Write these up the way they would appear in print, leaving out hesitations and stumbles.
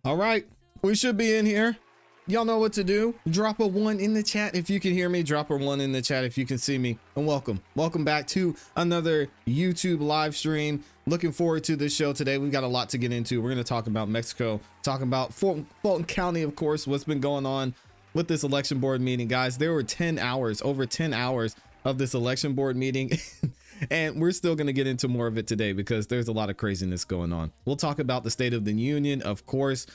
All right, we should be in here. Y'all know what to do. Drop a 1 in the chat if you can hear me. Drop a 1 in the chat if you can see me. And welcome back to another YouTube live stream. Looking forward to this show today. We've got a lot to get into. We're going to talk about Mexico, talk about Fulton County, of course, what's been going on with this election board meeting. Guys, there were 10 hours, over 10 hours of this election board meeting. And we're still going to get into more of it today because there's a lot of craziness going on. We'll talk about the State of the Union, of course.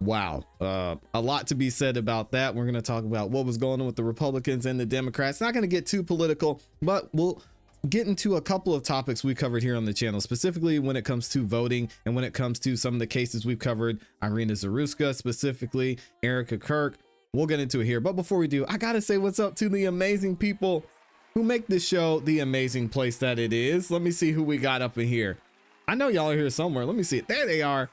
Wow. A lot to be said about that. We're going to talk about what was going on with the Republicans and the Democrats. Not going to get too political, but we'll get into a couple of topics we covered here on the channel, specifically when it comes to voting and when it comes to some of the cases we've covered. Irina Zaruska, specifically Erica Kirk. We'll get into it here. But before we do, I got to say what's up to the amazing people who make this show the amazing place that it is. Let me see who we got up in here. I know y'all are here somewhere. Let me see it. There they are.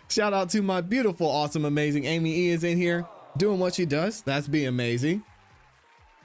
Shout out to my beautiful, awesome, amazing Amy E is in here doing what she does. That's be amazing.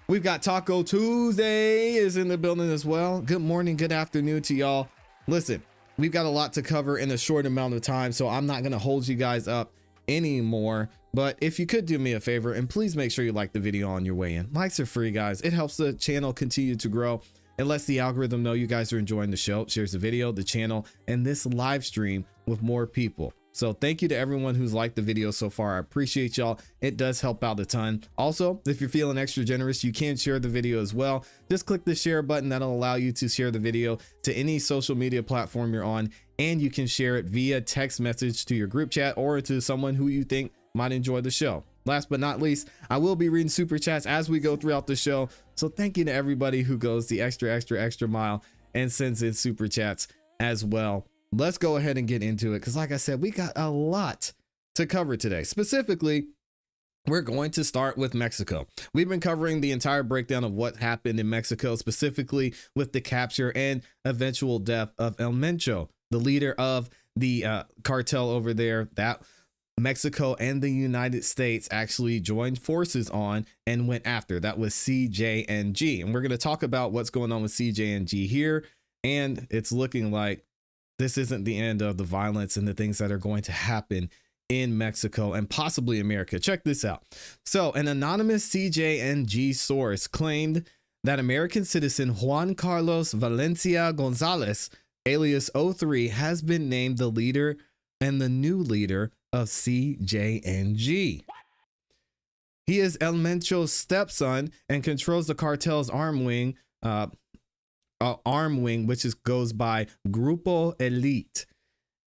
We've got Taco Tuesday is in the building as well. Good morning, good afternoon to y'all. Listen, we've got a lot to cover in a short amount of time, so I'm not going to hold you guys up anymore. But if you could do me a favor and please make sure you like the video on your way in. Likes are free, guys. It helps the channel continue to grow. It lets the algorithm know you guys are enjoying the show. Shares the video, the channel, and this live stream with more people. So thank you to everyone who's liked the video so far. I appreciate y'all. It does help out a ton. Also, if you're feeling extra generous, you can share the video as well. Just click the share button. That'll allow you to share the video to any social media platform you're on, and you can share it via text message to your group chat or to someone who you think might enjoy the show. Last but not least, I will be reading super chats as we go throughout the show. So thank you to everybody who goes the extra mile and sends in super chats as well. Let's go ahead and get into it because, like I said, we got a lot to cover today. Specifically, we're going to start with Mexico. We've been covering the entire breakdown of what happened in Mexico, specifically with the capture and eventual death of El Mencho, the leader of the cartel over there that Mexico and the United States actually joined forces on and went after. That was CJNG. And we're going to talk about what's going on with CJNG here. And it's looking like this isn't the end of the violence and the things that are going to happen in Mexico and possibly America. Check this out. So an anonymous CJNG source claimed that American citizen Juan Carlos Valencia Gonzalez, alias O3, has been named the leader and the new leader of CJNG. He is El Mencho's stepson and controls the cartel's arm wing, which goes by Grupo Elite.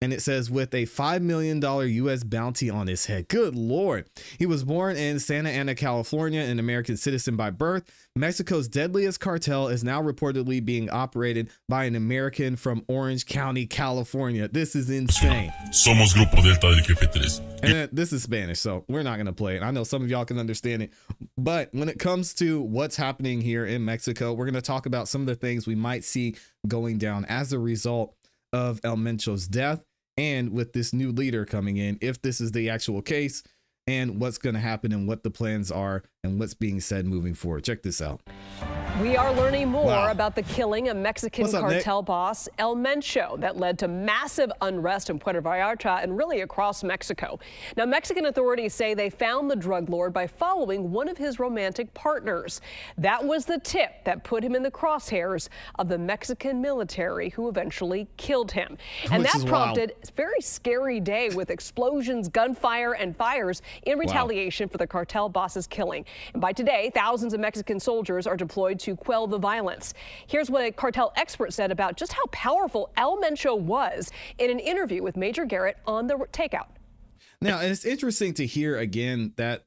And it says with a $5 million U.S. bounty on his head. Good Lord. He was born in Santa Ana, California, an American citizen by birth. Mexico's deadliest cartel is now reportedly being operated by an American from Orange County, California. This is insane. Somos Grupo Delta del Jefe 3. And this is Spanish, so we're not going to play it. I know some of y'all can understand it. But when it comes to what's happening here in Mexico, we're going to talk about some of the things we might see going down as a result of El Mencho's death. And with this new leader coming in, if this is the actual case, and what's going to happen and what the plans are and what's being said moving forward. Check this out. We are learning more about the killing of Mexican cartel boss El Mencho that led to massive unrest in Puerto Vallarta and really across Mexico. Now, Mexican authorities say they found the drug lord by following one of his romantic partners. That was the tip that put him in the crosshairs of the Mexican military, who eventually killed him. And that prompted a very scary day with explosions, gunfire, and fires in retaliation for the cartel boss's killing. And by today, thousands of Mexican soldiers are deployed to quell the violence. Here's what a cartel expert said about just how powerful El Mencho was in an interview with Major Garrett on The Takeout. Now, it's interesting to hear again that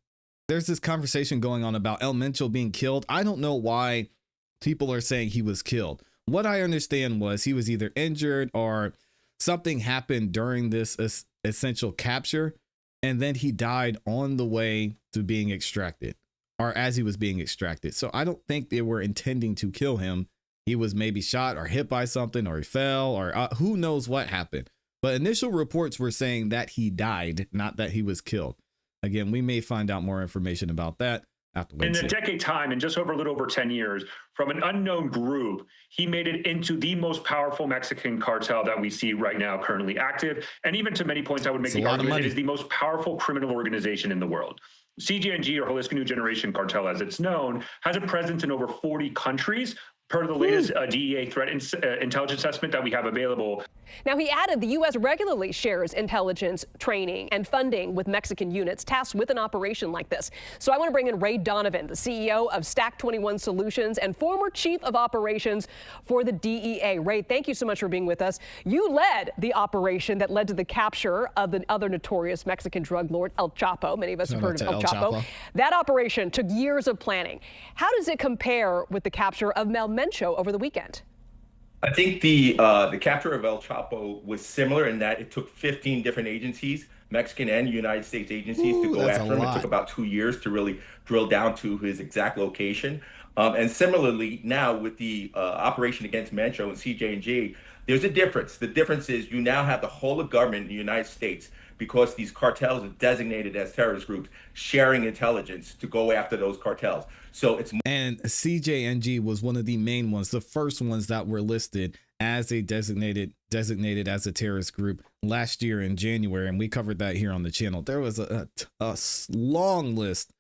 there's this conversation going on about El Mencho being killed. I don't know why people are saying he was killed. What I understand was he was either injured or something happened during this essential capture, and then he died on the way to being extracted, or as he was being extracted. So I don't think they were intending to kill him. He was maybe shot or hit by something, or he fell, or who knows what happened. But initial reports were saying that he died, not that he was killed. Again, we may find out more information about that In a decade time, in just over a little over 10 years, from an unknown group, he made it into the most powerful Mexican cartel that we see right now currently active. And even to many points, I would make the argument it is the most powerful criminal organization in the world. CJNG, or Jalisco New Generation Cartel, as it's known, has a presence in over 40 countries, per the latest DEA threat intelligence assessment that we have available. Now, he added the U.S. regularly shares intelligence, training, and funding with Mexican units tasked with an operation like this. So I want to bring in Ray Donovan, the CEO of Stack 21 Solutions and former chief of operations for the DEA. Ray, thank you so much for being with us. You led the operation that led to the capture of the other notorious Mexican drug lord, El Chapo. Many of us have heard of El Chapo. That operation took years of planning. How does it compare with the capture of Mel Mencho over the weekend? I think the capture of El Chapo was similar in that it took 15 different agencies, Mexican and United States agencies, to go after him. It took about 2 years to really drill down to his exact location. And similarly, now with the operation against Mencho and CJ&G, there's a difference. The difference is you now have the whole of government in the United States, because these cartels are designated as terrorist groups, sharing intelligence to go after those cartels. So it's and CJNG was one of the main ones, the first ones that were listed as a designated as a terrorist group last year in January, and we covered that here on the channel. There was a long list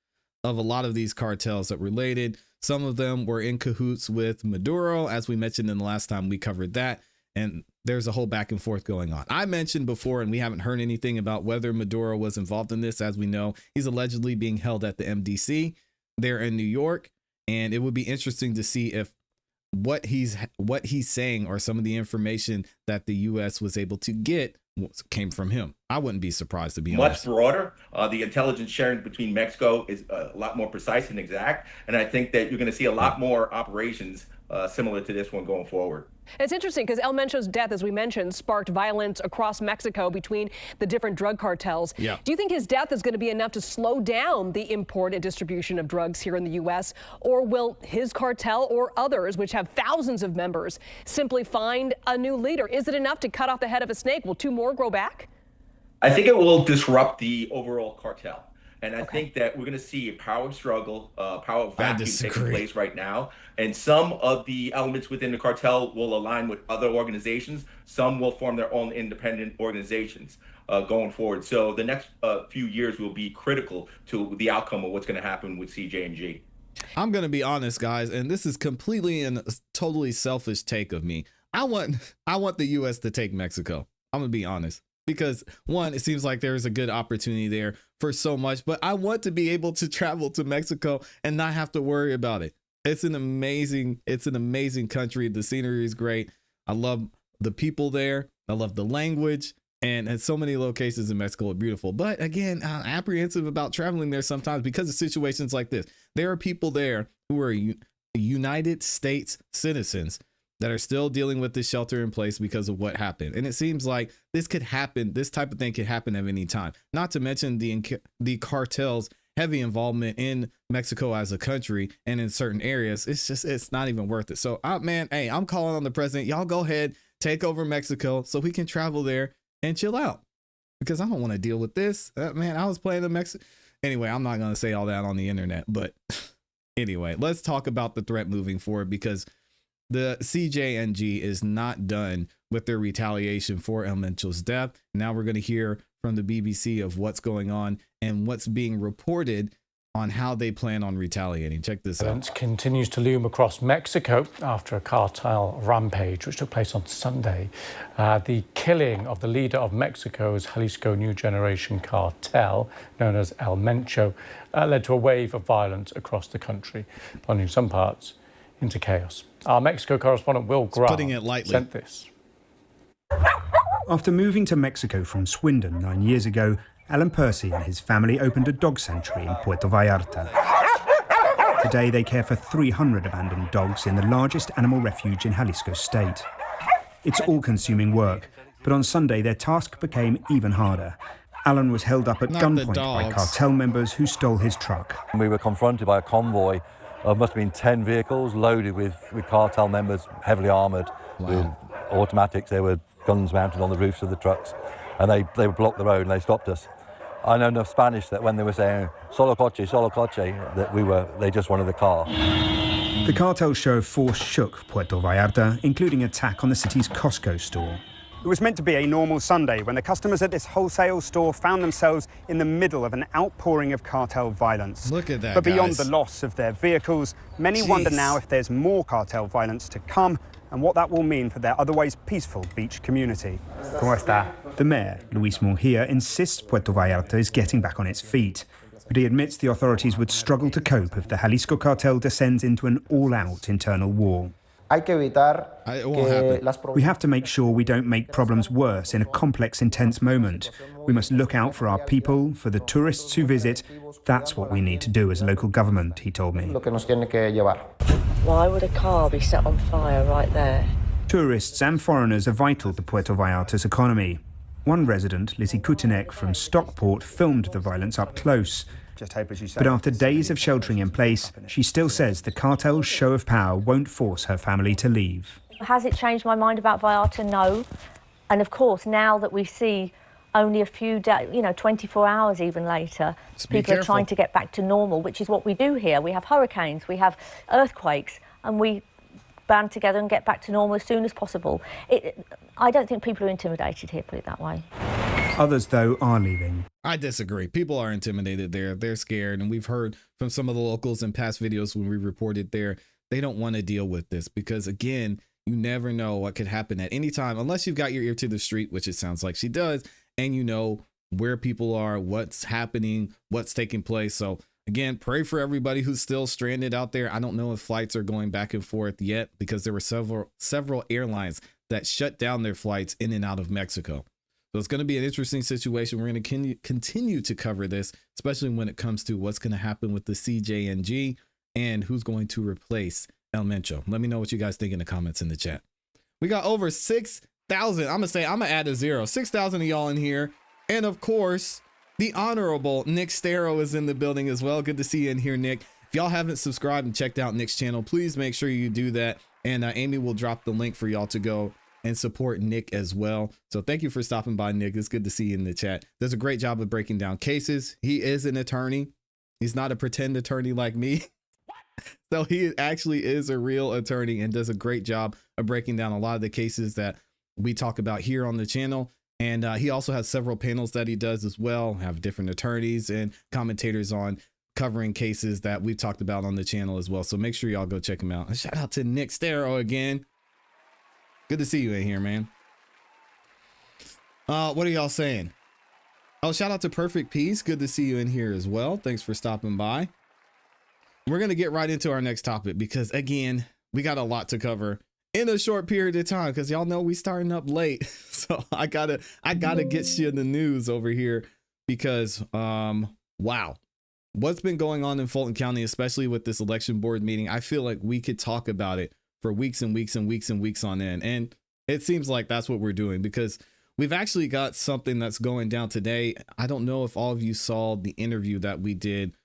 of a lot of these cartels that related. Some of them were in cahoots with Maduro, as we mentioned in the last time we covered that. And there's a whole back and forth going on. I mentioned before, and we haven't heard anything about whether Maduro was involved in this. As we know, he's allegedly being held at the MDC there in New York. And it would be interesting to see if what he's saying or some of the information that the U.S. was able to get came from him. I wouldn't be surprised, to be honest. Much broader. The intelligence sharing between Mexico is a lot more precise and exact. And I think that you're going to see a lot more operations similar to this one going forward. It's interesting because El Mencho's death, as we mentioned, sparked violence across Mexico between the different drug cartels. Yeah. Do you think his death is going to be enough to slow down the import and distribution of drugs here in the U.S., or will his cartel or others, which have thousands of members, simply find a new leader? Is it enough to cut off the head of a snake? Will two more grow back? I think it will disrupt the overall cartel. And I think that we're going to see a power struggle, power vacuum taking place right now. And some of the elements within the cartel will align with other organizations. Some will form their own independent organizations going forward. So the next few years will be critical to the outcome of what's going to happen with CJ&G. I'm going to be honest, guys, and this is completely and totally selfish take of me. I want the U.S. to take Mexico. I'm going to be honest. Because one, it seems like there's a good opportunity there for so much, but I want to be able to travel to Mexico and not have to worry about it. It's an amazing country. The scenery is great. I love the people there. I love the language, and so many locations in Mexico are beautiful. But again, I'm apprehensive about traveling there sometimes because of situations like this. There are people there who are United States citizens that are still dealing with this shelter in place because of what happened. And it seems like this could happen. This type of thing could happen at any time, not to mention the cartel's heavy involvement in Mexico as a country and in certain areas. It's not even worth it. So, man, hey, I'm calling on the president. Y'all go ahead, take over Mexico so we can travel there and chill out, because I don't want to deal with this. Man, I was playing the Mexico. Anyway, I'm not going to say all that on the internet, but anyway, let's talk about the threat moving forward, because the CJNG is not done with their retaliation for El Mencho's death. Now we're going to hear from the BBC of what's going on and what's being reported on how they plan on retaliating. Check this out. Violence continues to loom across Mexico after a cartel rampage which took place on Sunday. The killing of the leader of Mexico's Jalisco New Generation cartel, known as El Mencho, led to a wave of violence across the country, plunging some parts into chaos. Our Mexico correspondent Will Grant sent this. After moving to Mexico from Swindon 9 years ago, Alan Percy and his family opened a dog sanctuary in Puerto Vallarta. Today they care for 300 abandoned dogs in the largest animal refuge in Jalisco state. It's all-consuming work, but on Sunday their task became even harder. Alan was held up at gunpoint by cartel members who stole his truck. We were confronted by a convoy of must have been 10 vehicles loaded with cartel members, heavily armoured with automatics. There were guns mounted on the roofs of the trucks, and they blocked the road and they stopped us. I know enough Spanish that when they were saying solo coche, that they just wanted the car. The cartel show of force shook Puerto Vallarta, including attack on the city's Costco store. It was meant to be a normal Sunday when the customers at this wholesale store found themselves in the middle of an outpouring of cartel violence. Look at that, But beyond guys. the loss of their vehicles, many wonder now if there's more cartel violence to come and what that will mean for their otherwise peaceful beach community. ¿Cómo está? The mayor, Luis Murguia, insists Puerto Vallarta is getting back on its feet. But he admits the authorities would struggle to cope if the Jalisco cartel descends into an all-out internal war. It won't happen. We have to make sure we don't make problems worse in a complex, intense moment. We must look out for our people, for the tourists who visit. That's what we need to do as local government, he told me. Why would a car be set on fire right there? Tourists and foreigners are vital to Puerto Vallarta's economy. One resident, Lizzie Kutinek from Stockport, filmed the violence up close. But after days of sheltering in place, she still says the cartel's show of power won't force her family to leave. Has it changed my mind about Vallarta? No. And of course, now that we see only a few days, 24 hours even later, people are trying to get back to normal, which is what we do here. We have hurricanes, we have earthquakes, and we band together and get back to normal as soon as possible. I don't think people are intimidated here, put it that way. Others, though, are leaving. I disagree. People are intimidated there. They're scared. And we've heard from some of the locals in past videos when we reported there, they don't want to deal with this because, again, you never know what could happen at any time unless you've got your ear to the street, which it sounds like she does, and you know where people are, what's happening, what's taking place. So, again, pray for everybody who's still stranded out there. I don't know if flights are going back and forth yet because there were several airlines that shut down their flights in and out of Mexico. So it's going to be an interesting situation. We're going to continue to cover this, especially when it comes to what's going to happen with the CJNG and who's going to replace El Mencho. Let me know what you guys think in the comments in the chat. We got over 6,000. I'm going to add a 0. 6,000 of y'all in here. And of course, the honorable Nick Stero is in the building as well. Good to see you in here, Nick. If y'all haven't subscribed and checked out Nick's channel, please make sure you do that. And Amy will drop the link for y'all to go and support Nick as well. So thank you for stopping by, Nick. It's good to see you in the chat. Does a great job of breaking down cases. He is an attorney. He's not a pretend attorney like me. So he actually is a real attorney and does a great job of breaking down a lot of the cases that we talk about here on the channel. And he also has several panels that he does as well, have different attorneys and commentators on covering cases that we've talked about on the channel as well. So make sure y'all go check him out. And shout out to Nick Stero again. Good to see you in here, man. What are y'all saying? Oh, shout out to Perfect Peace. Good to see you in here as well. Thanks for stopping by. We're going to get right into our next topic because, again, we got a lot to cover in a short period of time because y'all know we starting up late. So I gotta get you the news over here because, wow. What's been going on in Fulton County, especially with this election board meeting, I feel like we could talk about it for weeks and weeks and weeks and weeks on end. And it seems like that's what we're doing because we've actually got something that's going down today. I don't know if all of you saw the interview that we did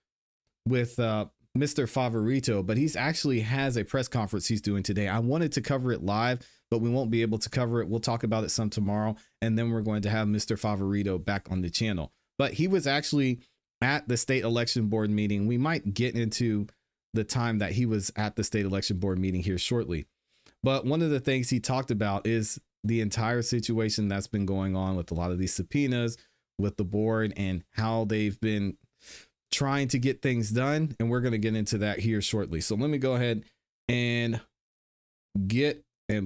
with Mr. Favorito, but he's actually has a press conference he's doing today. I wanted to cover it live, but we won't be able to cover it. We'll talk about it some tomorrow. And then we're going to have Mr. Favorito back on the channel. But he was actually at the state election board meeting. We might get into the time that he was at the state election board meeting here shortly. But one of the things he talked about is the entire situation that's been going on with a lot of these subpoenas with the board and how they've been trying to get things done. And we're going to get into that here shortly. So let me go ahead and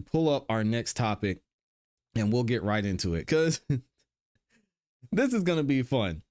pull up our next topic and we'll get right into it because this is going to be fun.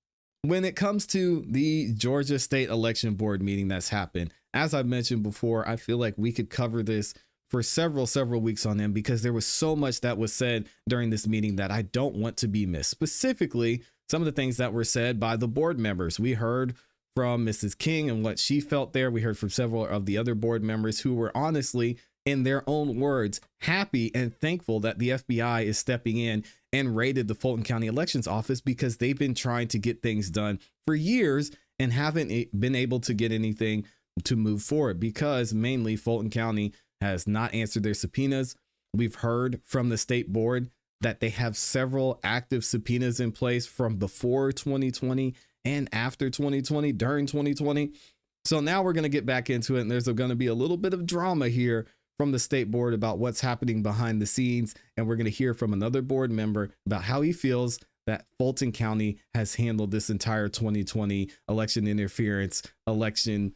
When it comes to the Georgia State Election Board meeting that's happened, as I mentioned before, I feel like we could cover this for several weeks on end because there was so much that was said during this meeting that I don't want to be missed. Specifically, some of the things that were said by the board members. We heard from Mrs. King and what she felt there. We heard from several of the other board members who were honestly, in their own words, happy and thankful that the FBI is stepping in and raided the Fulton County Elections Office because they've been trying to get things done for years and haven't been able to get anything to move forward because mainly Fulton County has not answered their subpoenas. We've heard from the state board that they have several active subpoenas in place from before 2020 and after 2020, during 2020. So now we're going to get back into it, and there's going to be a little bit of drama here from the state board about what's happening behind the scenes. And we're going to hear from another board member about how he feels that Fulton County has handled this entire 2020 election interference, election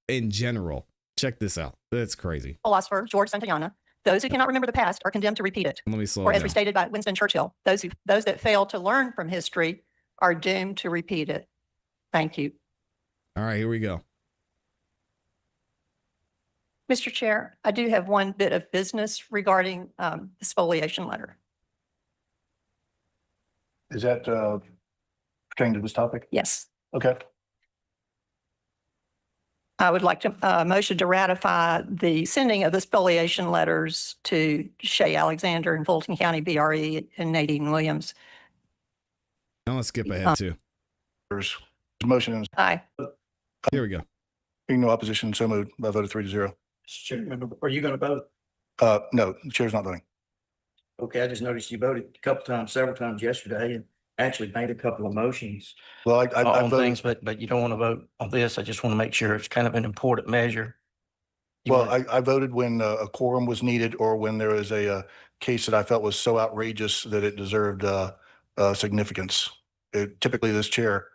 in general. Check this out. That's crazy. Philosopher George Santayana. Those who cannot remember the past are condemned to repeat it. Let me slow or as down. restated by Winston Churchill, those that fail to learn from history are doomed to repeat it. Thank you. All right, here we go. Mr. Chair, I do have one bit of business regarding the spoliation letter. Is that pertaining to this topic? Yes. Okay. I would like to motion to ratify the sending of the spoliation letters to Shay Alexander in Fulton County BRE and Nadine Williams. I'm gonna skip ahead too. There's a motion. Aye. Here we go. Being no opposition, so moved. I voted 3-0. Chairman, are you going to vote? No, the chair's not voting. Okay, I just noticed you voted a couple times, several times yesterday, and actually made a couple of motions Well, I on voted. things, but you don't want to vote on this. I just want to make sure it's kind of an important measure. Well, I voted when a quorum was needed or when there was a case that I felt was so outrageous that it deserved significance. Typically, this chair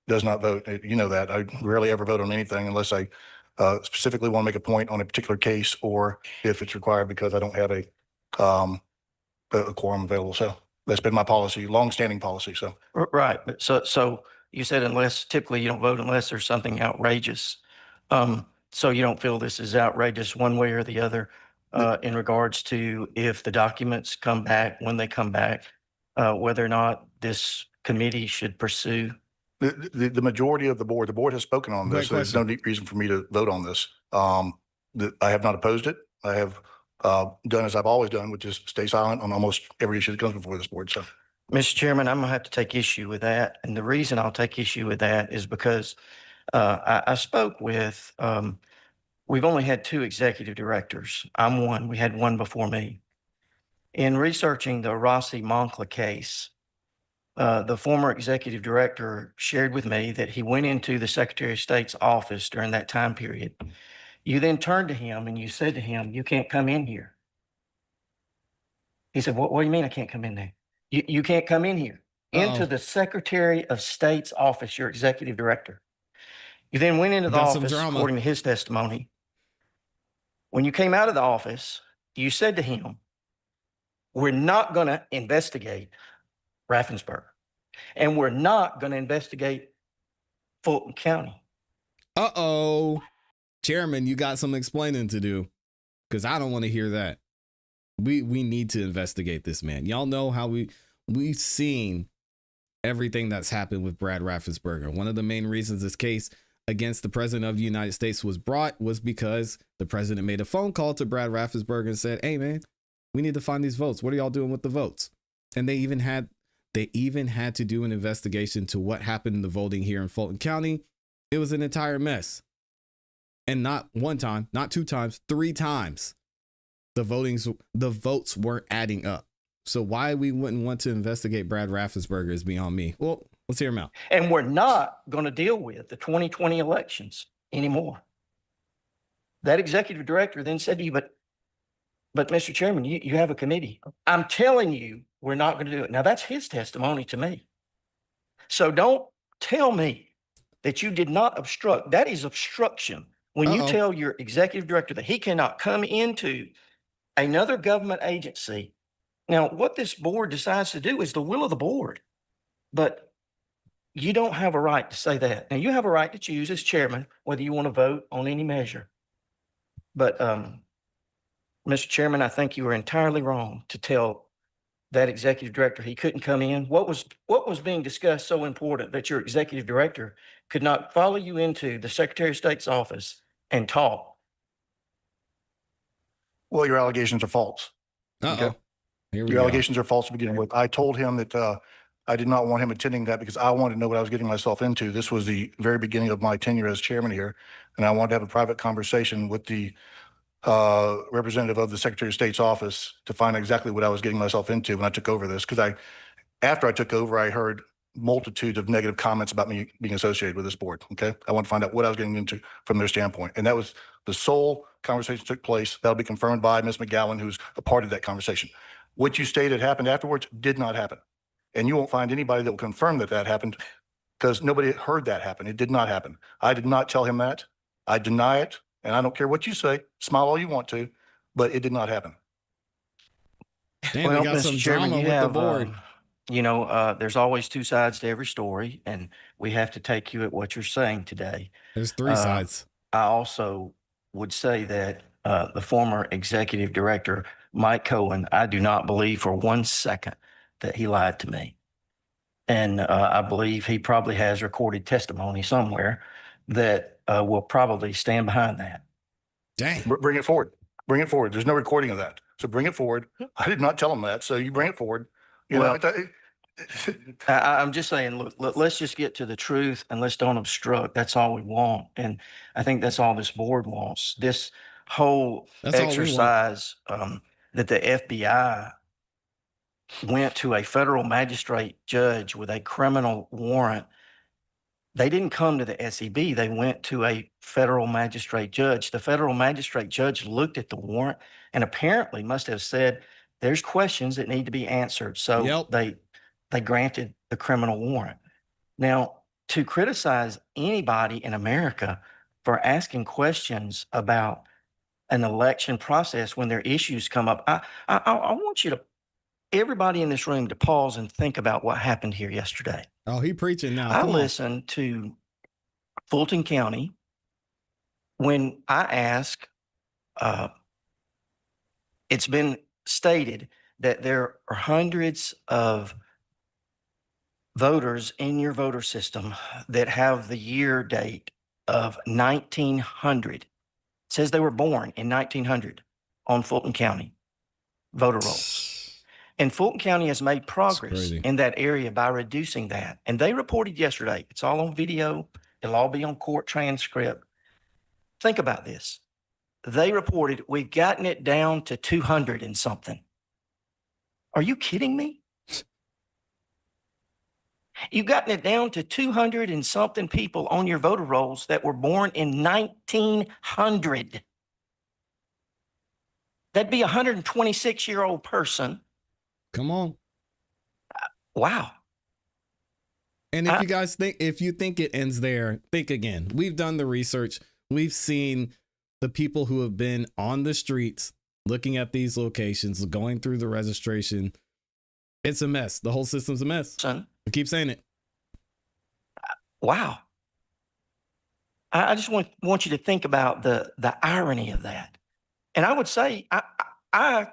does not vote. You know that. I rarely ever vote on anything unless I specifically want to make a point on a particular case or if it's required because I don't have a quorum available. So that's been my policy, longstanding policy. So Right. But so you said unless typically you don't vote unless there's something outrageous. So you don't feel this is outrageous one way or the other in regards to if the documents come back, when they come back, whether or not this committee should pursue. the majority of the board has spoken on this. So there's no reason for me to vote on this. I have not opposed it. I have done as I've always done, which is stay silent on almost every issue that comes before this board. So, Mr. Chairman, I'm gonna have to take issue with that. And the reason I'll take issue with that is because I spoke with, we've only had 2 executive directors. I'm one. We had one before me. In researching the Rossi Moncla case, the former executive director shared with me that he went into the Secretary of State's office during that time period. You then turned to him and you said to him, "You can't come in here." He said, what do you mean I can't come in there? You can't come in here. Into the Secretary of State's office, your executive director. You then went into the office, according to his testimony. When you came out of the office, you said to him, "We're not going to investigate Raffensperger, and we're not going to investigate Fulton County." Uh-oh. Chairman, you got some explaining to do, because I don't want to hear that. We need to investigate this man. Y'all know how we've seen everything that's happened with Brad Raffensperger. One of the main reasons this case against the president of the United States was brought was because the president made a phone call to Brad Raffensperger and said, "Hey man, we need to find these votes. What are y'all doing with the votes?" And they even had to do an investigation to what happened in the voting here in Fulton County. It was an entire mess. And not one time, not 2 times, 3 times. The votes weren't adding up. So why we wouldn't want to investigate Brad Raffensperger is beyond me. Well, let's hear him out. And we're not going to deal with the 2020 elections anymore. That executive director then said to you, but Mr. Chairman, you have a committee. I'm telling you, we're not going to do it. Now that's his testimony to me. So don't tell me that you did not obstruct. That is obstruction. When you tell your executive director that he cannot come into another government agency. Now, what this board decides to do is the will of the board, but you don't have a right to say that. Now, you have a right to choose as chairman whether you want to vote on any measure. But, Mr. Chairman, I think you were entirely wrong to tell that executive director he couldn't come in. What was being discussed so important that your executive director could not follow you into the Secretary of State's office and talk? well, your allegations are false. Okay. Your allegations are false to begin with. I told him that I did not want him attending that because I wanted to know what I was getting myself into. This was the very beginning of my tenure as chairman here, and I wanted to have a private conversation with the representative of the Secretary of State's office to find exactly what I was getting myself into when I took over this. Because after I took over, I heard multitudes of negative comments about me being associated with this board. Okay. I want to find out what I was getting into from their standpoint. And that was the sole conversation took place. That'll be confirmed by Ms. McGowan, who's a part of that conversation. What you stated happened afterwards did not happen. And you won't find anybody that will confirm that that happened because nobody heard that happen. It did not happen. I did not tell him that. I deny it. And I don't care what you say, smile all you want to, but it did not happen. Damn, we got Mr. some Chairman, drama you with have, the board. There's always two sides to every story, and we have to take you at what you're saying today. There's three sides. I also would say that the former executive director, Mike Cohen, I do not believe for 1 second that he lied to me. And I believe he probably has recorded testimony somewhere that will probably stand behind that. Dang. Bring it forward. Bring it forward. There's no recording of that. So bring it forward. I did not tell him that. So you bring it forward. I'm just saying, look, let's just get to the truth and let's don't obstruct. That's all we want. And I think that's all this board wants. This whole exercise that the FBI went to a federal magistrate judge with a criminal warrant. They didn't come to the SEB. They went to a federal magistrate judge. The federal magistrate judge looked at the warrant and apparently must have said, there's questions that need to be answered. So they granted the criminal warrant. Now, to criticize anybody in America for asking questions about an election process when their issues come up, I want you to, everybody in this room, to pause and think about what happened here yesterday. Oh, he preaching now. I listened to Fulton County when I asked, it's been stated that there are hundreds of voters in your voter system that have the year date of 1900. It says they were born in 1900 on Fulton County voter rolls. And Fulton County has made progress in that area by reducing that. And they reported yesterday, it's all on video, it'll all be on court transcript. Think about this. They reported we've gotten it down to 200 and something. Are you kidding me? You've gotten it down to 200 and something people on your voter rolls that were born in 1900. That'd be a 126-year-old person. Come on. Wow. And if you guys think, if you think it ends there, think again. We've done the research. We've seen the people who have been on the streets, looking at these locations, going through the registration. It's a mess. The whole system's a mess. I keep saying it. Wow. I just want you to think about the irony of that. And I would say, I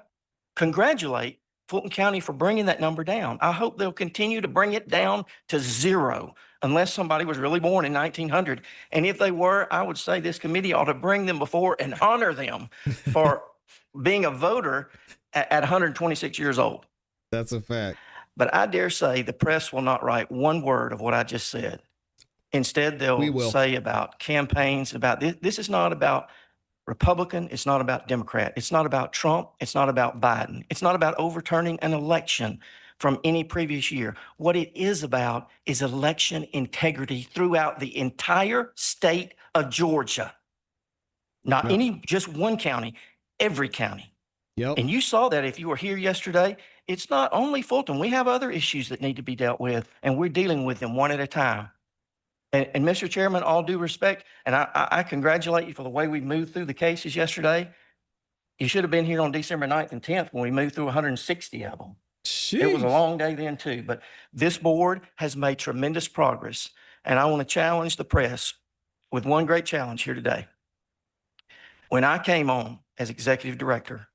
congratulate Fulton County for bringing that number down. I hope they'll continue to bring it down to 0 unless somebody was really born in 1900. And if they were, I would say this committee ought to bring them before and honor them for being a voter at 126 years old. That's a fact. But I dare say the press will not write one word of what I just said. Instead, they'll say about campaigns, about this. This is not about Republican. It's not about Democrat. It's not about Trump. It's not about Biden. It's not about overturning an election from any previous year. What it is about is election integrity throughout the entire state of Georgia. Not just one county, every counny. Yep. And you saw that if you were here yesterday. It's not only Fulton. We have other issues that need to be dealt with, and we're dealing with them one at a time. And Mr. Chairman, all due respect, and I congratulate you for the way we moved through the cases yesterday. You should have been here on December 9th and 10th when we moved through 160 of them. Sheesh. It was a long day then too, but this board has made tremendous progress. And I want to challenge the press with one great challenge here today. When I came on as executive director,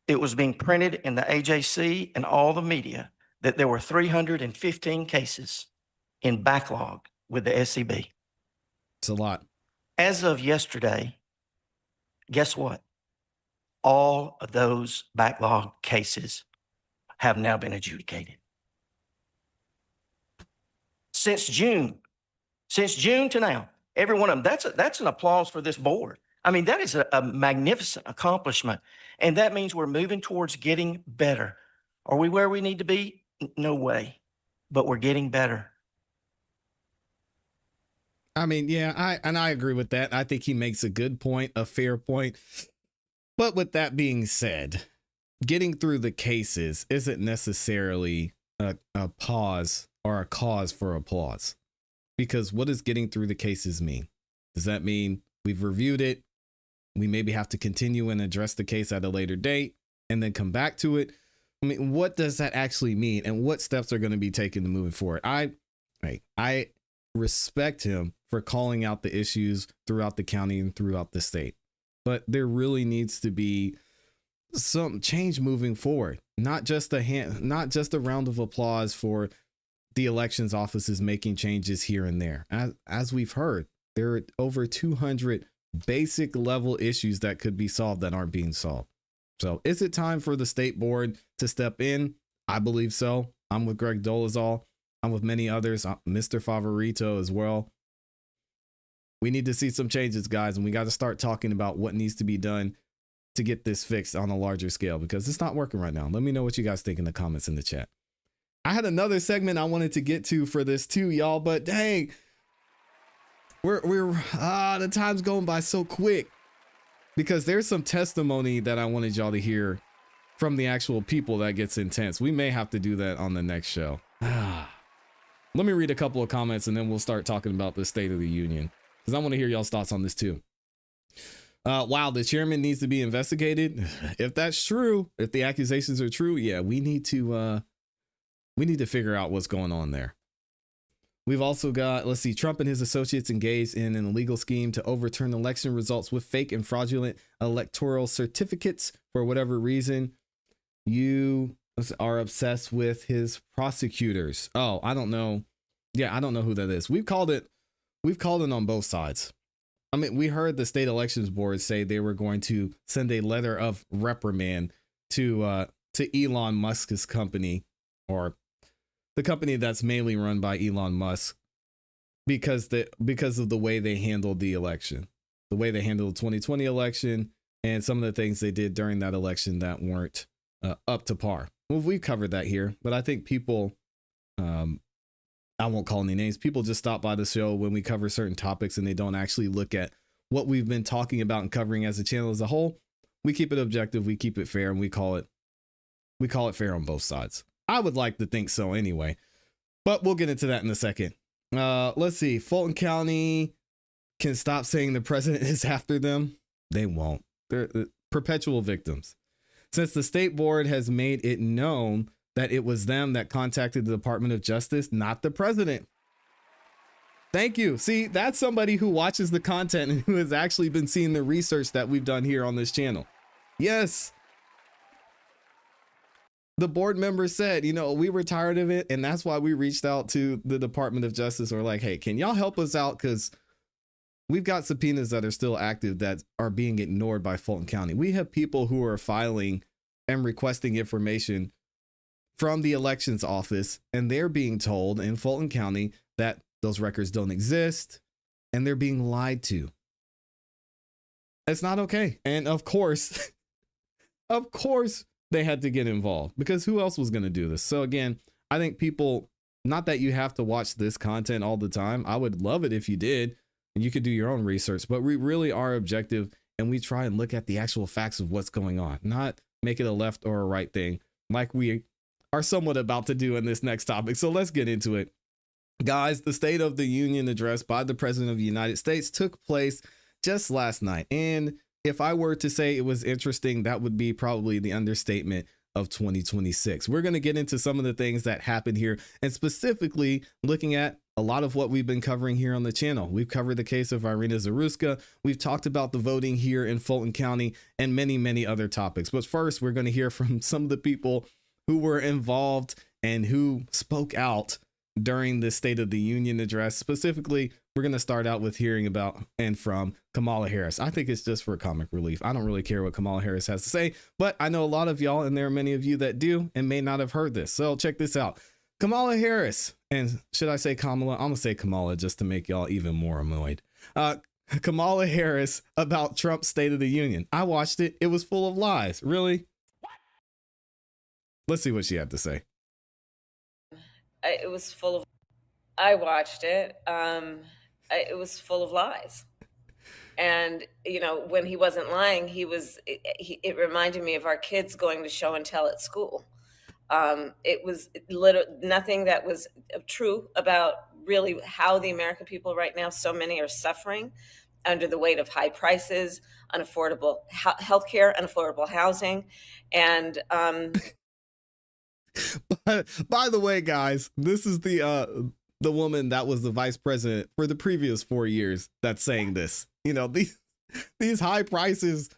it was being printed in the AJC and all the media that there were 315 cases in backlog with the SEB. It's a lot. As of yesterday, guess what? All of those backlog cases have now been adjudicated. Since June to now, every one of them, that's an applause for this board. I mean, that is a magnificent accomplishment. And that means we're moving towards getting better. Are we where we need to be? No way. But we're getting better. I mean, yeah, I agree with that. I think he makes a good point, a fair point. But with that being said, getting through the cases isn't necessarily a pause or a cause for applause. Because what does getting through the cases mean? Does that mean we've reviewed it? We maybe have to continue and address the case at a later date and then come back to it. I mean, what does that actually mean? And what steps are going to be taken to moving forward? I respect him for calling out the issues throughout the county and throughout the state. But there really needs to be some change moving forward. Not just a round of applause for the elections offices making changes here and there. As we've heard, there are over 200 basic level issues that could be solved that aren't being solved. So is it time for the state board to step in? I believe so. I'm with Greg Dolezal. I'm with many others, Mr. Favorito as well. We need to see some changes, guys, and we got to start talking about what needs to be done to get this fixed on a larger scale, because it's not working right now. Let me know what you guys think in the comments in the chat. I had another segment I wanted to get to for this too, y'all, but dang, the time's going by so quick, because there's some testimony that I wanted y'all to hear from the actual people that gets intense. We may have to do that on the next show. Let me read a couple of comments and then we'll start talking about the State of the Union, because I want to hear y'all's thoughts on this too. Wow, the chairman needs to be investigated. If that's true, if the accusations are true, yeah, we need to figure out what's going on there. We've also got, let's see, Trump and his associates engaged in an illegal scheme to overturn election results with fake and fraudulent electoral certificates. For whatever reason, you are obsessed with his prosecutors. Oh, I don't know. Yeah, I don't know who that is. We've called it on both sides. I mean, we heard the state elections board say they were going to send a letter of reprimand to Elon Musk's company, or the company that's mainly run by Elon Musk, because of the way they handled the election, the way they handled the 2020 election, and some of the things they did during that election that weren't up to par. Well, we've covered that here, but I think people, I won't call any names, people just stop by the show when we cover certain topics and they don't actually look at what we've been talking about and covering as a channel as a whole. We keep it objective, we keep it fair, and we call it fair on both sides. I would like to think so anyway, but we'll get into that in a second. Let's see. Fulton County can stop saying the president is after them. They won't. They're perpetual victims. Since the state board has made it known that it was them that contacted the Department of Justice, not the president. Thank you. See, that's somebody who watches the content and who has actually been seeing the research that we've done here on this channel. Yes. The board member said, we were tired of it. And that's why we reached out to the Department of Justice. We're like, hey, can y'all help us out? Because we've got subpoenas that are still active that are being ignored by Fulton County. We have people who are filing and requesting information from the elections office, and they're being told in Fulton County that those records don't exist, and they're being lied to. It's not okay. And of course, they had to get involved, because who else was going to do this? So again, I think people, not that you have to watch this content all the time. I would love it if you did, and you could do your own research, but we really are objective and we try and look at the actual facts of what's going on, not make it a left or a right thing like we are somewhat about to do in this next topic. So let's get into it. Guys, the State of the Union address by the President of the United States took place just last night. And if I were to say it was interesting, that would be probably the understatement of 2026. We're going to get into some of the things that happened here, and specifically looking at a lot of what we've been covering here on the channel. We've covered the case of Irina Zaruska. We've talked about the voting here in Fulton County and many, many other topics. But first, we're going to hear from some of the people who were involved and who spoke out during the State of the Union address. Specifically, we're going to start out with hearing about and from Kamala Harris. I think it's just for comic relief. I don't really care what Kamala Harris has to say, but I know a lot of y'all, and there are many of you that do and may not have heard this. So check this out. Kamala Harris, and should I say Kamala? I'm going to say Kamala just to make y'all even more annoyed. Kamala Harris about Trump's State of the Union. I watched it. It was full of lies. Really? Let's see what she had to say. It was full of. I watched it. It was full of lies. And, you know, when he wasn't lying, it reminded me of our kids going to show and tell at school. It was nothing that was true about really how the American people right now, so many are suffering under the weight of high prices, unaffordable healthcare, unaffordable housing. And by the way, guys, this is the woman that was the vice president for the previous 4 years that's saying this. You know, these high prices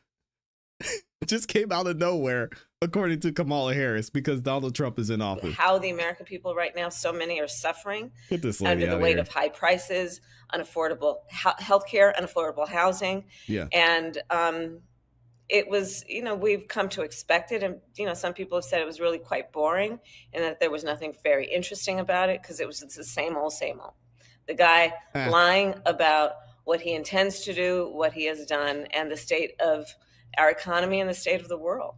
just came out of nowhere, according to Kamala Harris, because Donald Trump is in office. How the American people right now, so many are suffering under the weight of high prices, unaffordable healthcare, unaffordable housing. Yeah. And it was, you know, we've come to expect it. And, you know, some people have said it was really quite boring and that there was nothing very interesting about it because it was the same old, same old. The guy lying about what he intends to do, what he has done, and the state of our economy and the state of the world.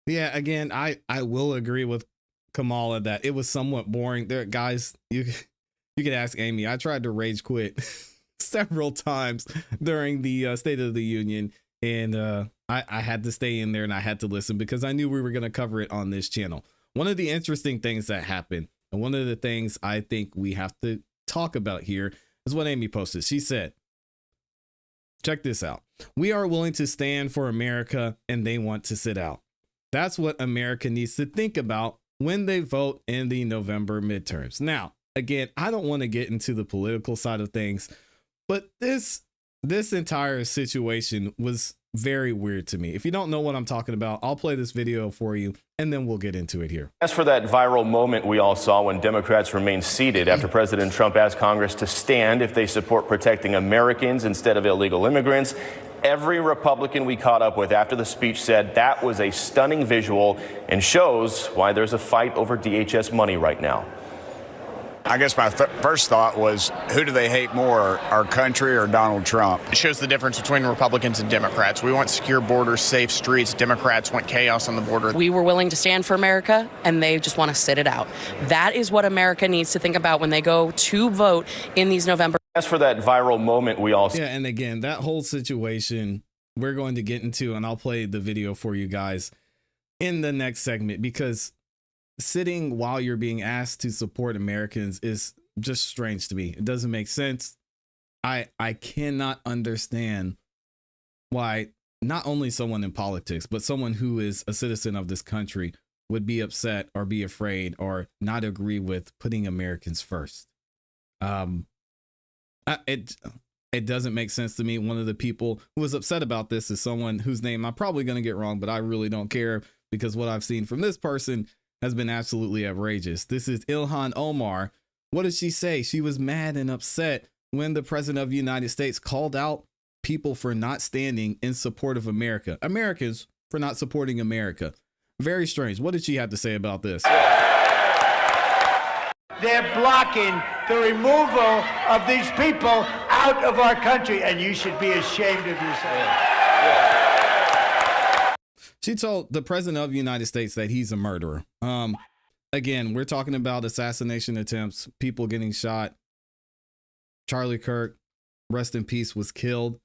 Yeah, again, I will agree with Kamala that it was somewhat boring. There, guys, you can ask Amy. I tried to rage quit several times during the State of the Union, and I had to stay in there and I had to listen because I knew we were going to cover it on this channel. One of the interesting things that happened, and one of the things I think we have to talk about here, is what Amy posted. She said, check this out. We are willing to stand for America and they want to sit out. That's what America needs to think about when they vote in the November midterms. Now, again, I don't want to get into the political side of things, but this entire situation was very weird to me. If you don't know what I'm talking about, I'll play this video for you and then we'll get into it here. As for that viral moment we all saw when Democrats remained seated after President Trump asked Congress to stand if they support protecting Americans instead of illegal immigrants, every Republican we caught up with after the speech said that was a stunning visual and shows why there's a fight over DHS money right now. I guess my first thought was, who do they hate more, our country or Donald Trump? It shows the difference between Republicans and Democrats. We want secure borders, safe streets. Democrats want chaos on the border. We were willing to stand for America, and they just want to sit it out. That is what America needs to think about when they go to vote in these November. As for that viral moment we all saw. Yeah, and again, that whole situation we're going to get into, and I'll play the video for you guys in the next segment, because sitting while you're being asked to support Americans is just strange to me. It doesn't make sense. I cannot understand why not only someone in politics, but someone who is a citizen of this country would be upset or be afraid or not agree with putting Americans first. It doesn't make sense to me. One of the people who was upset about this is someone whose name I'm probably going to get wrong, but I really don't care because what I've seen from this person has been absolutely outrageous. This is Ilhan Omar. What did she say? She was mad and upset when the president of the United States called out people for not standing in support of America. Americans for not supporting America. Very strange. What did she have to say about this? They're blocking the removal of these people out of our country, and you should be ashamed of yourself. She told the president of the United States that he's a murderer. Again, we're talking about assassination attempts, people getting shot. Charlie Kirk, rest in peace, was killed.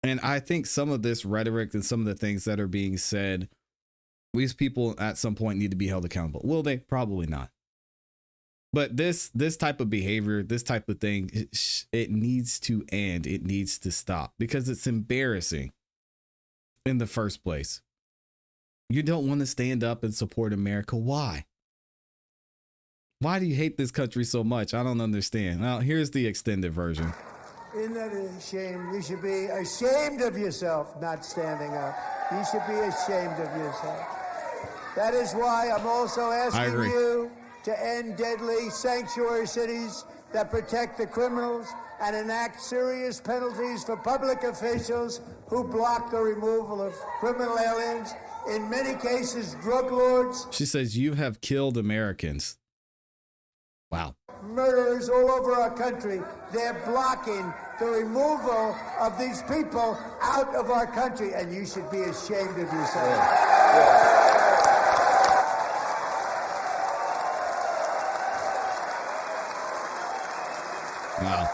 And I think some of this rhetoric and some of the things that are being said, these people at some point need to be held accountable. Will they? Probably not. But this type of behavior, this type of thing, it needs to end. It needs to stop because it's embarrassing in the first place. You don't want to stand up and support America. Why? Why do you hate this country so much? I don't understand. Now, here's the extended version. Isn't that a shame? You should be ashamed of yourself not standing up. You should be ashamed of yourself. That is why I'm also asking you to end deadly sanctuary cities that protect the criminals and enact serious penalties for public officials who block the removal of criminal aliens, in many cases, drug lords. She says, you have killed Americans. Wow. murderers all over our country. They're blocking the removal of these people out of our country, and you should be ashamed of yourself. Wow.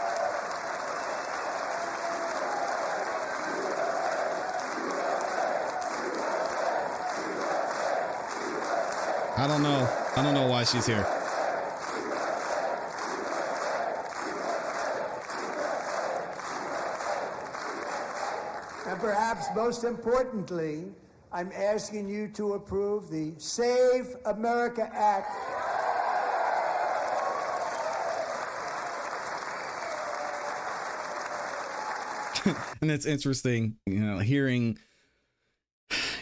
I don't know why she's here. And perhaps most importantly, I'm asking you to approve the Save America Act. And it's interesting, you know, hearing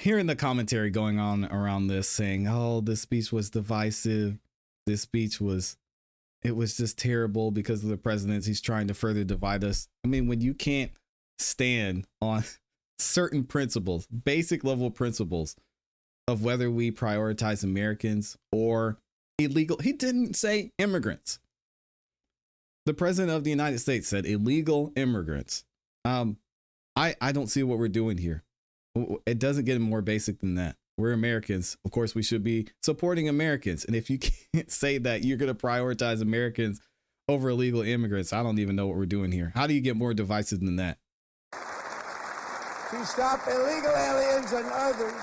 the commentary going on around this, saying, oh, this speech was divisive. This speech was just terrible because of the president. He's trying to further divide us. I mean, when you can't stand on certain principles, basic level principles of whether we prioritize Americans or illegal, he didn't say immigrants. The president of the United States said illegal immigrants. I don't see what we're doing here. It doesn't get more basic than that. We're Americans. Of course, we should be supporting Americans. And if you can't say that you're going to prioritize Americans over illegal immigrants, I don't even know what we're doing here. How do you get more divisive than that? To stop illegal aliens and others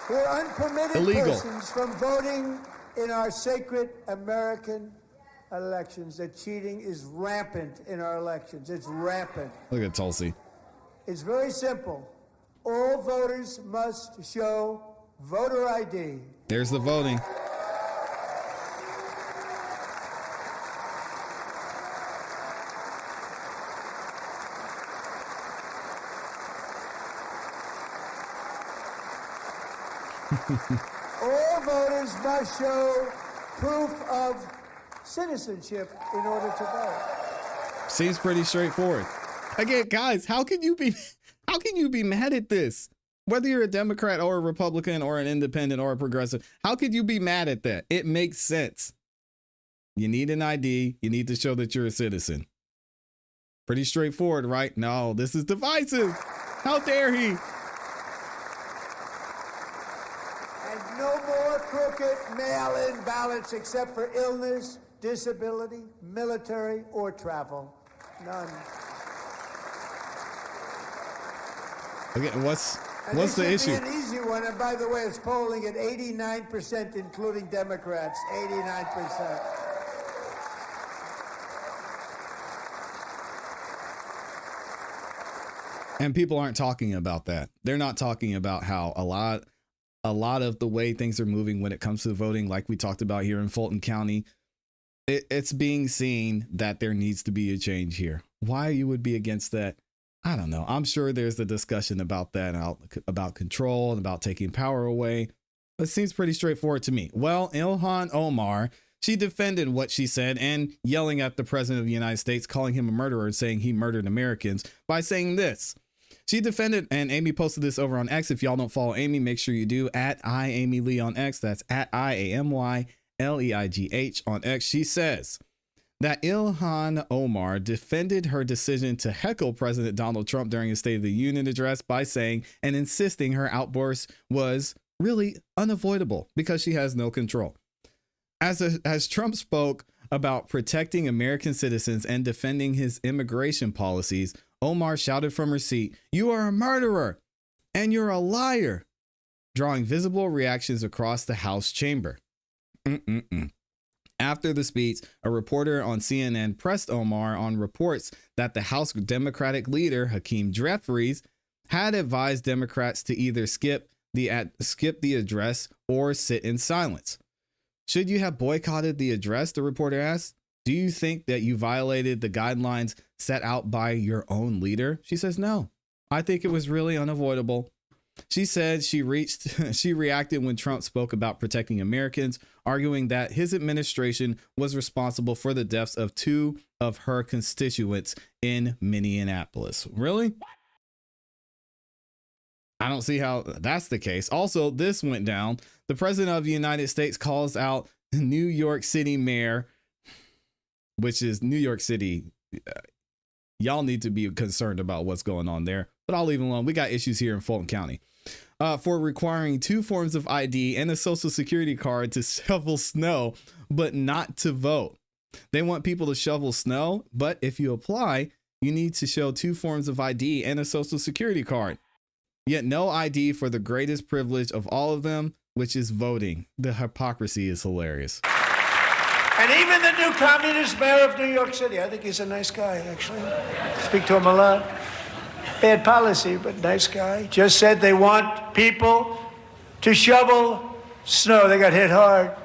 who are unpermitted persons from voting in our sacred American elections. The cheating is rampant in our elections. It's rampant. Look at Tulsi. It's very simple. All voters must show voter ID. There's the voting. All voters must show proof of citizenship in order to vote. Seems pretty straightforward. Again, guys, how can you be mad at this? Whether you're a Democrat or a Republican or an independent or a progressive, how could you be mad at that? It makes sense. You need an ID. You need to show that you're a citizen. Pretty straightforward, right? No, this is divisive. How dare he? And no more crooked mail-in ballots except for illness, disability, military, or travel. None. Okay, what's the issue? This should be an easy one, and by the way, it's polling at 89%, including Democrats. 89%. And people aren't talking about that. They're not talking about how a lot of the way things are moving when it comes to voting, like we talked about here in Fulton County, it's being seen that there needs to be a change here. Why you would be against that? I don't know. I'm sure there's a discussion about that, about control and about taking power away. It seems pretty straightforward to me. Well, Ilhan Omar, she defended what she said and yelling at the president of the United States, calling him a murderer and saying he murdered Americans by saying this. She defended, and Amy posted this over on X. If y'all don't follow Amy, make sure you do, at @IamyLeigh on X. That's at @IamyLeigh on X. She says that Ilhan Omar defended her decision to heckle President Donald Trump during his State of the Union address by saying and insisting her outburst was really unavoidable because she has no control. As Trump spoke about protecting American citizens and defending his immigration policies, Omar shouted from her seat, "You are a murderer and you're a liar," drawing visible reactions across the House chamber. After the speech, a reporter on CNN pressed Omar on reports that the House Democratic leader, Hakeem Jeffries, had advised Democrats to either skip the address or sit in silence. Should you have boycotted the address, the reporter asked? Do you think that you violated the guidelines set out by your own leader? She says, no, I think it was really unavoidable. She said she reacted when Trump spoke about protecting Americans, arguing that his administration was responsible for the deaths of 2 of her constituents in Minneapolis. Really? I don't see how that's the case. Also, this went down. The president of the United States calls out New York City Mayor which is New York City. Y'all need to be concerned about what's going on there, but I'll leave it alone. We got issues here in Fulton County for requiring 2 forms of ID and a social security card to shovel snow, but not to vote. They want people to shovel snow, but if you apply, you need to show 2 forms of ID and a social security card. Yet no ID for the greatest privilege of all of them, which is voting. The hypocrisy is hilarious. And even the new communist mayor of New York City, I think he's a nice guy, actually. Speak to him a lot. Bad policy, but nice guy. Just said they want people to shovel snow. They got hit hard.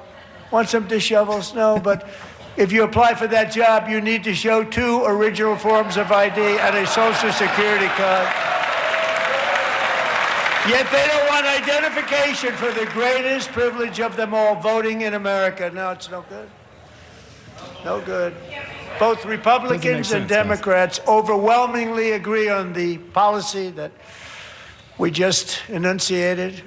Wants them to shovel snow, but if you apply for that job, you need to show 2 original forms of ID and a social security card. Yet they don't want identification for the greatest privilege of them all, voting in America. No, it's no good. No good. Both Republicans and Democrats overwhelmingly agree on the policy that we just enunciated.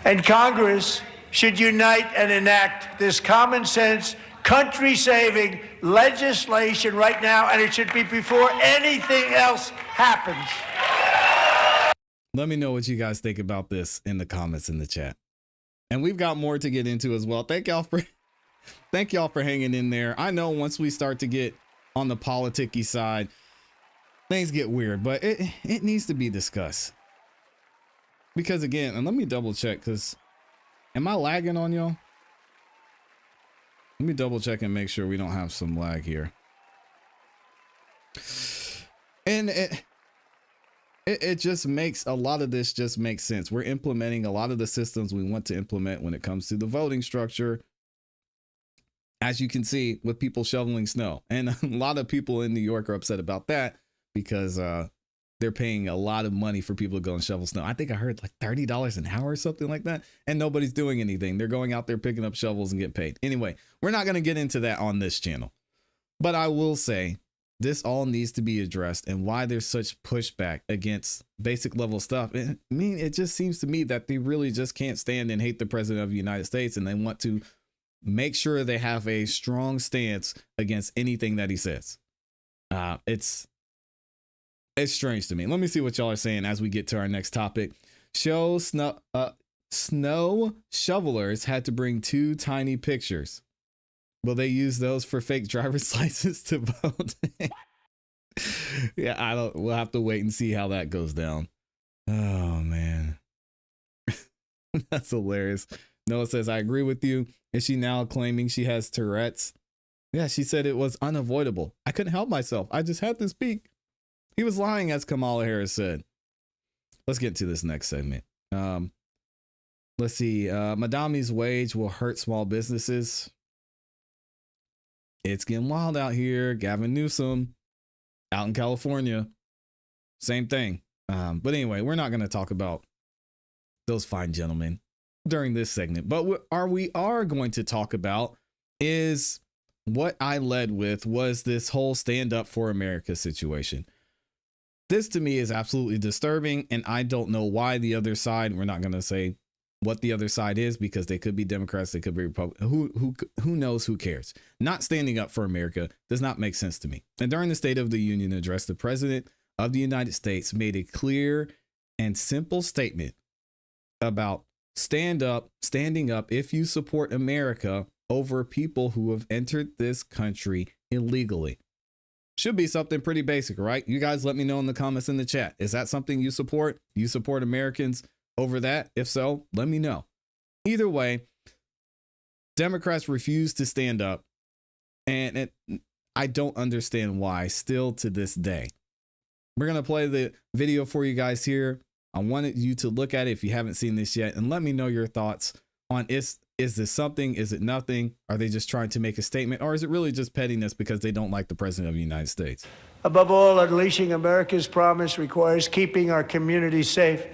And Congress should unite and enact this common sense, country-saving legislation right now, and it should be before anything else happens. Let me know what you guys think about this in the comments in the chat. And we've got more to get into as well. Thank y'all for hanging in there. I know once we start to get on the politicky side, things get weird, but it needs to be discussed. Because again, and let me double check, because am I lagging on y'all? Let me double check and make sure we don't have some lag here. And it just makes a lot of this just makes sense. We're implementing a lot of the systems we want to implement when it comes to the voting structure. As you can see with people shoveling snow, and a lot of people in New York are upset about that because they're paying a lot of money for people to go and shovel snow. I think I heard like $30 an hour or something like that. And nobody's doing anything. They're going out there picking up shovels and get paid. Anyway, we're not going to get into that on this channel, but I will say this all needs to be addressed, and why there's such pushback against basic level stuff. I mean, it just seems to me that they really just can't stand and hate the president of the United States, and they want to make sure they have a strong stance against anything that he says. It's strange to me. Let me see what y'all are saying as we get to our next topic. Snow shovelers had to bring 2 tiny pictures. Will they use those for fake driver's licenses to vote? Yeah, we'll have to wait and see how that goes down. Oh man. That's hilarious. Noah says, I agree with you. Is she now claiming she has Tourette's? Yeah, she said it was unavoidable. I couldn't help myself. I just had to speak. He was lying, as Kamala Harris said. Let's get to this next segment. Let's see. Madami's wage will hurt small businesses. It's getting wild out here. Gavin Newsom out in California. Same thing. But anyway, we're not going to talk about those fine gentlemen during this segment. But what we are going to talk about is what I led with was this whole Stand Up for America situation. This to me is absolutely disturbing, and I don't know why the other side, we're not going to say what the other side is, because they could be Democrats, they could be Republicans, who knows, who cares? Not standing up for America does not make sense to me. And during the State of the Union address, the President of the United States made a clear and simple statement about standing up if you support America over people who have entered this country illegally. Should be something pretty basic, right? You guys let me know in the comments in the chat. Is that something you support? You support Americans over that? If so, let me know. Either way, Democrats refuse to stand up, and I don't understand why still to this day. We're going to play the video for you guys here. I wanted you to look at it if you haven't seen this yet, and let me know your thoughts on is this something? Is it nothing? Are they just trying to make a statement, or is it really just pettiness because they don't like the President of the United States? Above all, unleashing America's promise requires keeping our communities safe.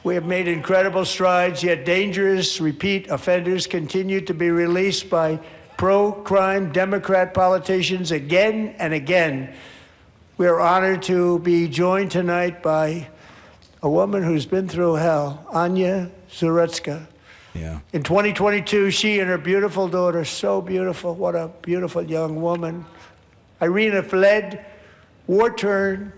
We have made incredible strides, yet dangerous repeat offenders continue to be released by pro-crime Democrat politicians again and again. We are honored to be joined tonight by a woman who's been through hell, Anya Zuretska. Yeah. In 2022, she and her beautiful daughter, so beautiful, what a beautiful young woman, Irina fled war-torn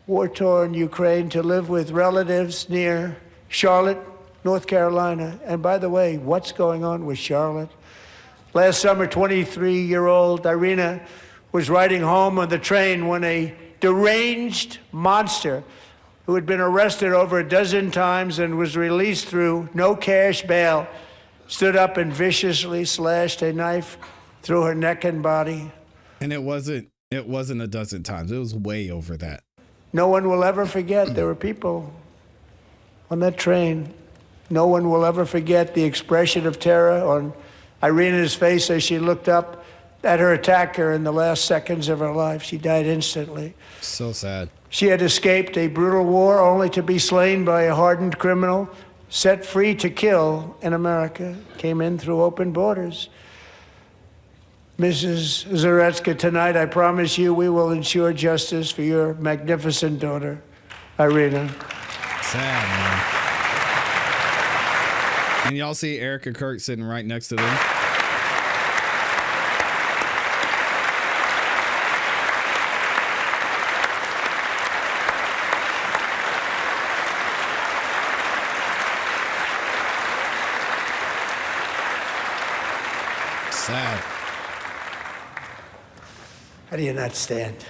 Ukraine to live with relatives near Charlotte, North Carolina. And by the way, what's going on with Charlotte? Last summer, 23-year-old Irina was riding home on the train when a deranged monster who had been arrested over a dozen times and was released through no cash bail stood up and viciously slashed a knife through her neck and body. And it wasn't a dozen times. It was way over that. No one will ever forget there were people on that train. No one will ever forget the expression of terror on Irina's face as she looked up at her attacker in the last seconds of her life. She died instantly. So sad. She had escaped a brutal war only to be slain by a hardened criminal, set free to kill in America, came in through open borders. Mrs. Zaretsky, tonight I promise you we will ensure justice for your magnificent daughter, Irina. Sad, man. And y'all see Erica Kirk sitting right next to them. Sad. How do you not stand?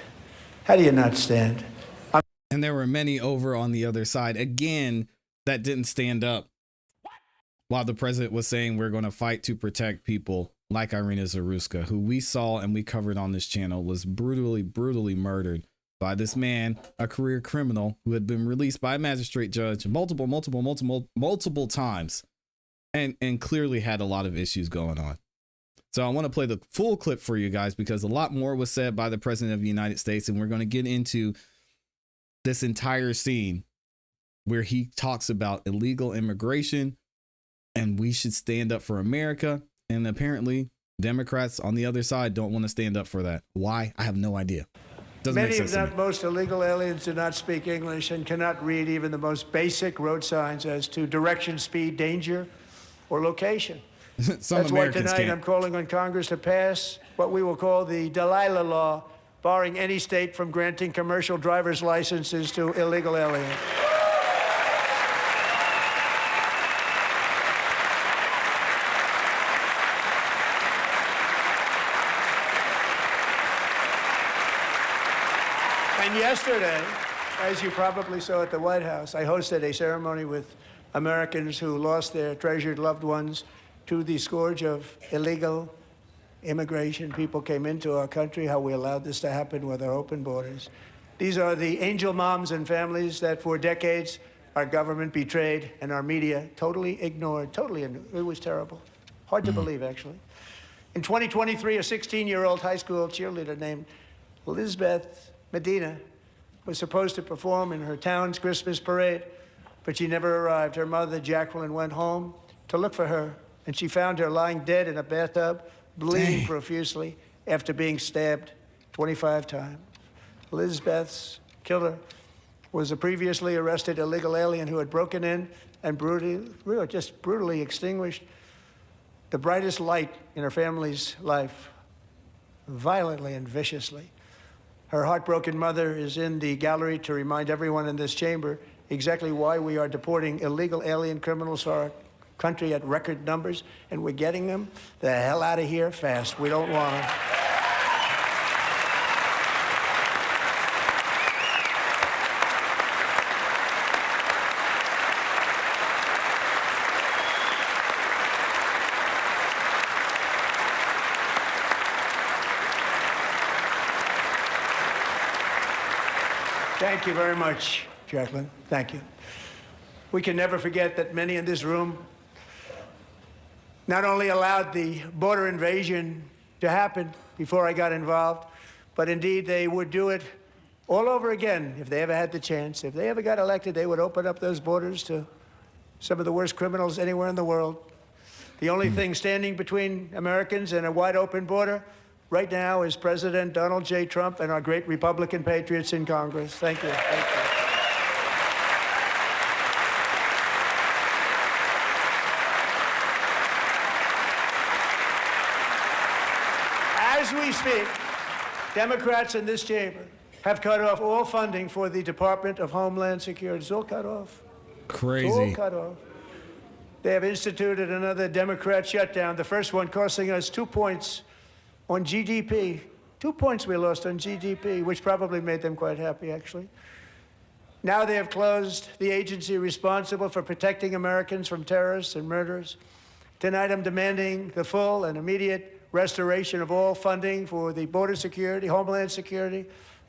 How do you not stand? And there were many over on the other side, again, that didn't stand up while the president was saying we're going to fight to protect people like Irina Zaruska, who we saw and we covered on this channel was brutally murdered by this man, a career criminal who had been released by a magistrate judge multiple times and clearly had a lot of issues going on. So I want to play the full clip for you guys because a lot more was said by the president of the United States. And we're going to get into this entire scene where he talks about illegal immigration and we should stand up for America. And apparently Democrats on the other side don't want to stand up for that. Why? I have no idea. Doesn't make sense to me. Many, if not most, illegal aliens do not speak English and cannot read even the most basic road signs as to direction, speed, danger, or location. That's why tonight I'm calling on Congress to pass what we will call the Delilah Law, barring any state from granting commercial driver's licenses to illegal aliens. And yesterday, as you probably saw at the White House, I hosted a ceremony with Americans who lost their treasured loved ones to the scourge of illegal immigration. People came into our country, how we allowed this to happen with our open borders. These are the angel moms and families that for decades our government betrayed and our media totally ignored. It was terrible. Hard to believe, actually. In 2023, a 16-year-old high school cheerleader named Elizabeth Medina was supposed to perform in her town's Christmas parade, but she never arrived. Her mother, Jacqueline, went home to look for her, and she found her lying dead in a bathtub, bleeding profusely after being stabbed 25 times. Elizabeth's killer was a previously arrested illegal alien who had broken in and brutally extinguished the brightest light in her family's life, violently and viciously. Her heartbroken mother is in the gallery to remind everyone in this chamber exactly why we are deporting illegal alien criminals to our country at record numbers, and we're getting them the hell out of here fast. We don't want them. Thank you very much, Jacqueline. Thank you. We can never forget that many in this room not only allowed the border invasion to happen before I got involved, but indeed they would do it all over again if they ever had the chance. If they ever got elected, they would open up those borders to some of the worst criminals anywhere in the world. The only thing standing between Americans and a wide open border right now is President Donald J. Trump and our great Republican patriots in Congress. Thank you. Thank you. As we speak, Democrats in this chamber have cut off all funding for the Department of Homeland Security. It's all cut off. Crazy. It's all cut off. They have instituted another Democrat shutdown, the first one costing us 2 points on GDP. 2 points we lost on GDP, which probably made them quite happy, actually. Now they have closed the agency responsible for protecting Americans from terrorists and murderers. Tonight I'm demanding the full and immediate restoration of all funding for the border security, homeland security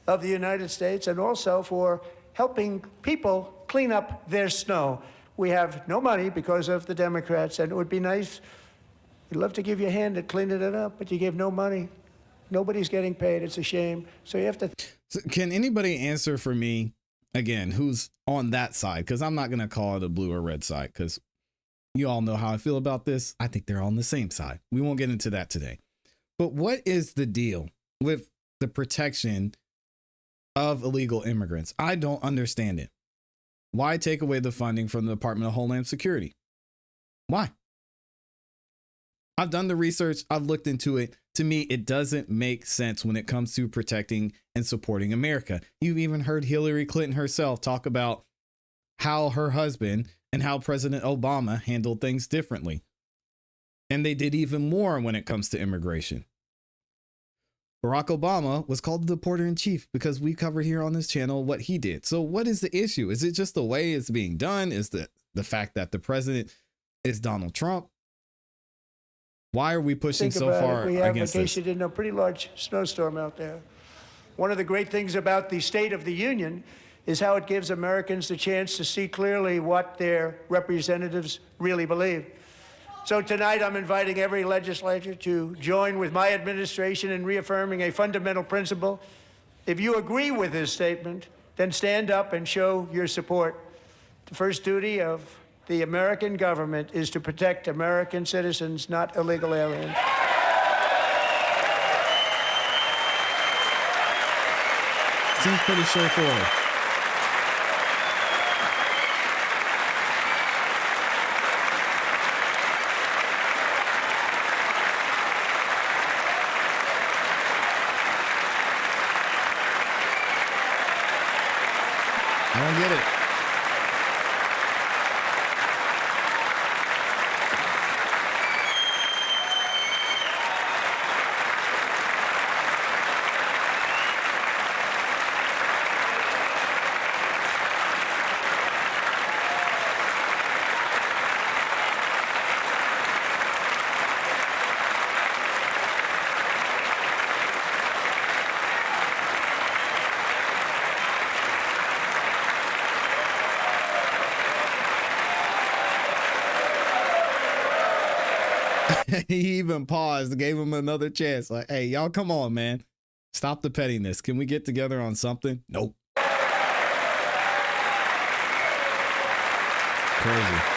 of the United States, and also for helping people clean up their snow. We have no money because of the Democrats, and it would be nice, we'd love to give you a hand at cleaning it up, but you give no money. Nobody's getting paid. It's a shame. So you have to. So can anybody answer for me again, who's on that side? Because I'm not going to call it a blue or red side, because you all know how I feel about this. I think they're on the same side. We won't get into that today. But what is the deal with the protection of illegal immigrants? I don't understand it. Why take away the funding from the Department of Homeland Security? Why? I've done the research. I've looked into it. To me, it doesn't make sense when it comes to protecting and supporting America. You've even heard Hillary Clinton herself talk about how her husband and how President Obama handled things differently. And they did even more when it comes to immigration. Barack Obama was called the deporter in chief because we covered here on this channel what he did. So what is the issue? Is it just the way it's being done? Is the fact that the president is Donald Trump? Why are we pushing so far we have, against in case this? you didn't know, a pretty large snowstorm out there. One of the great things about the State of the Union is how it gives Americans the chance to see clearly what their representatives really believe. So tonight I'm inviting every legislator to join with my administration in reaffirming a fundamental principle. If you agree with this statement, then stand up and show your support. The first duty of the American government is to protect American citizens, not illegal aliens. Seems pretty straightforward. I don't get it. He even paused, gave him another chance. Like, hey, y'all, come on, man. Stop the pettiness. Can we get together on something? Nope. Crazy.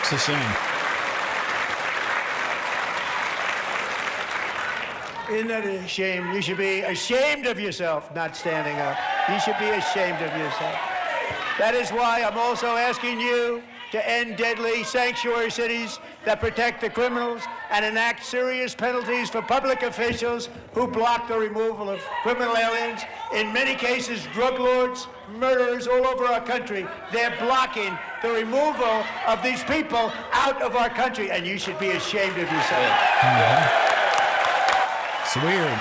It's a shame. Isn't that a shame? You should be ashamed of yourself not standing up. You should be ashamed of yourself. That is why I'm also asking you to end deadly sanctuary cities that protect the criminals and enact serious penalties for public officials who block the removal of criminal aliens. In many cases, drug lords, murderers all over our country, they're blocking the removal of these people out of our country, and you should be ashamed of yourself. It's weird.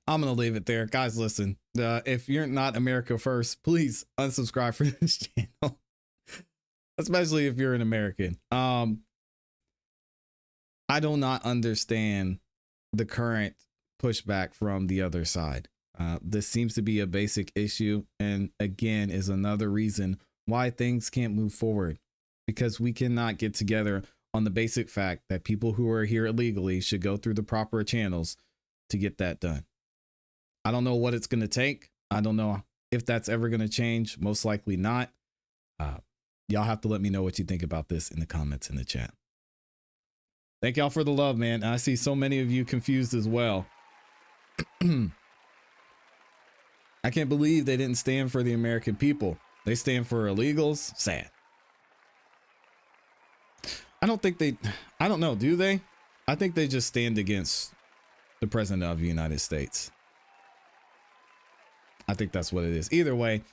I'm going to leave it there. Guys, listen, if you're not America First, please unsubscribe from this channel, especially if you're an American. I do not understand the current pushback from the other side. This seems to be a basic issue, and again is another reason why things can't move forward, because we cannot get together on the basic fact that people who are here illegally should go through the proper channels to get that done. I don't know what it's going to take. I don't know if that's ever going to change. Most likely not. Y'all have to let me know what you think about this in the comments in the chat. Thank y'all for the love, man. I see so many of you confused as well. I can't believe they didn't stand for the American people. They stand for illegals. Sad. I don't know, do they? I think they just stand against the president of the United States. I think that's what it is. Either way,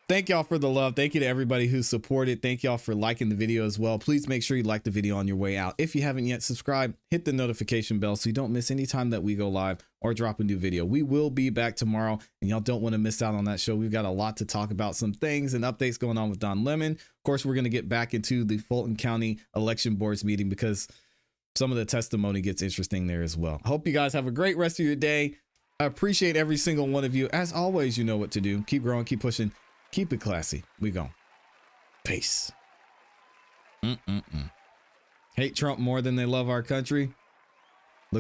thank y'all for the love. Thank you to everybody who supported. Thank y'all for liking the video as well. Please make sure you like the video on your way out. If you haven't yet subscribed, hit the notification bell so you don't miss any time that we go live or drop a new video. We will be back tomorrow, and y'all don't want to miss out on that show. We've got a lot to talk about, some things and updates going on with Don Lemon. Of course, we're going to get back into the Fulton County Election Board's meeting because some of the testimony gets interesting there as well. I hope you guys have a great rest of your day. I appreciate every single one of you. As always, you know what to do. Keep growing, keep pushing, keep it classy. We go. Peace. Hate Trump more than they love our country?